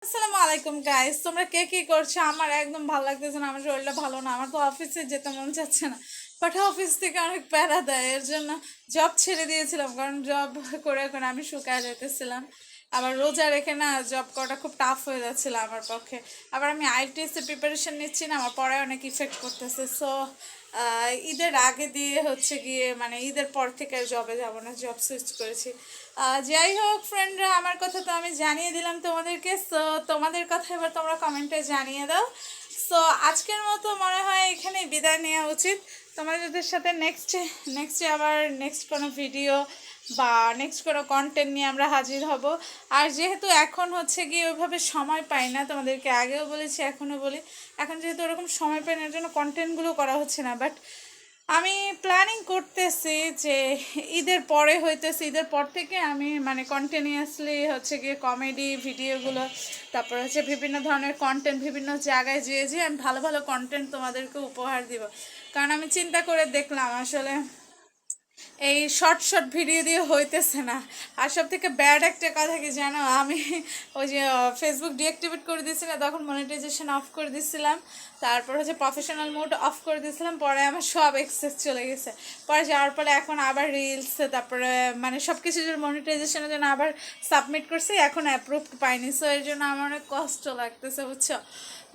আসসালামু আলাইকুম গাইস, তোমরা কে কি করছো? আমার একদম ভালো লাগতেছে না, আমার শরীরটা ভালো না, আমার তো অফিসে যেতে মন চাচ্ছে না। বাট অফিস থেকে অনেক প্যারা দেয়, এর জন্য জব ছেড়ে দিয়েছিলাম, কারণ জব করে করে আমি শুকায় যেতেছিলাম। আবার রোজা রেখে না জব করাটা খুব টাফ হয়ে যাচ্ছিল আমার পক্ষে। আবার আমি আইটিএস এর প্রিপারেশন নিচ্ছি না, আমার পড়ায় অনেক ইফেক্ট করতেছে। সো ঈদের আগে দিয়ে হচ্ছে গিয়ে মানে ঈদের পর থেকে জবে যাব না, জব সুইচ করেছি। যাই হোক ফ্রেন্ডরা, আমার কথা তো আমি জানিয়ে দিলাম তোমাদেরকে। সো তোমাদের কথা এবার তোমরা কমেন্টে জানিয়ে দাও। সো আজকের মতো মনে হয় এখানেই বিদায় নেওয়া উচিত। তোমাদের সাথে নেক্সটে আবার নেক্সট কোনো ভিডিও বা নেক্সট কোনো কন্টেন্ট নিয়ে আমরা হাজির হব। আর যেহেতু এখন হচ্ছে গিয়ে ওইভাবে সময় পাই না, তোমাদেরকে আগেও বলেছি এখনও বলি, এখন যেহেতু ওরকম সময় পাই না, এর জন্য কন্টেন্টগুলো করা হচ্ছে না। বাট আমি প্ল্যানিং করতেছি যে ঈদের পর থেকে আমি মানে কন্টিনিউয়াসলি হচ্ছে গিয়ে কমেডি ভিডিওগুলো, তারপর হচ্ছে বিভিন্ন ধরনের কন্টেন্ট বিভিন্ন জায়গায় যেয়ে যেয়ে আমি ভালো ভালো কন্টেন্ট তোমাদেরকে উপহার দিব। কারণ আমি চিন্তা করে দেখলাম আসলে এই শর্ট শর্ট ভিডিও দিয়ে হইতেছে না। আর সব থেকে ব্যাড একটা কথা কি জানো, আমি ওই যে ফেসবুক ডিঅ্যাক্টিভেট করে দিয়েছি না, তখন মনিটাইজেশন অফ করে দিয়েছিলাম, তারপর হচ্ছে প্রফেশনাল মোড অফ করে দিয়েছিলাম, পরে আমার সব এক্সেস চলে গেছে। পরে যাওয়ার পরে এখন আবার রিলস, তারপরে মানে সব কিছু মনিটাইজেশনের জন্য আবার সাবমিট করছি, এখন অ্যাপ্রুভ পাইনি। সো এর জন্য আমার অনেক কষ্ট লাগতেছে, বুঝছো?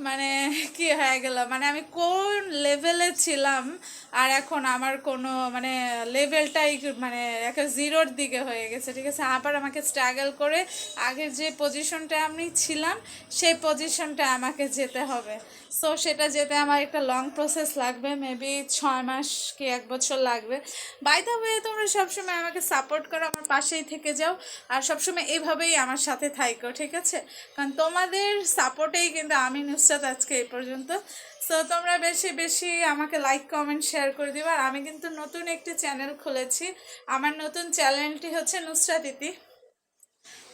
মানে কি হয়ে গেল, মানে আমি কোন লেভেলে ছিলাম আর এখন আমার কোনো মানে লেভেলটাই মানে একটা জিরোর দিকে হয়ে গেছে। ঠিক আছে, আবার আমাকে স্ট্রাগল করে আগের যে পজিশনটা আমি ছিলাম সেই পজিশনটা আমাকে যেতে হবে। সো সেটা যেতে আমার একটা লং প্রসেস লাগবে, মেবি 6 মাস কি 1 বছর লাগবে। বাই দ্য ওয়ে, তোমরা সবসময় আমাকে সাপোর্ট করো, আমার পাশেই থেকে যাও, আর সবসময় এইভাবেই আমার সাথে থাইকো, ঠিক আছে? কারণ তোমাদের সাপোর্টেই কিন্তু আমি নুসরাত আজকে এই পর্যন্ত। সো তোমরা বেশি বেশি আমাকে লাইক কমেন্ট শেয়ার করে দিবা। আর আমি কিন্তু নতুন একটি চ্যানেল খুলেছি, আমার নতুন চ্যানেলটি হচ্ছে নুসরাত ইতি।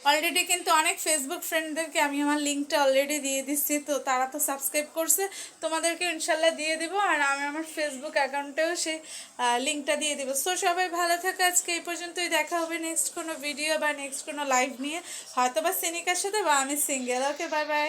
অলরেডি কিন্তু অনেক ফেসবুক ফ্রেন্ডদেরকে আমি আমার লিঙ্কটা অলরেডি দিয়ে দিচ্ছি, তো তারা তো সাবস্ক্রাইব করছে, তোমাদেরকে ইনশাল্লাহ দিয়ে দিব। আর আমি আমার ফেসবুক অ্যাকাউন্টেও সেই লিঙ্কটা দিয়ে দিব। সো সবাই ভালো থাকে, আজকে এই পর্যন্তই। দেখা হবে নেক্সট কোনো ভিডিও বা নেক্সট কোনো লাইভ নিয়ে, হয়তো বা সিনিকার সাথে বা আমি সিঙ্গেল। ওকে, বাই বাই।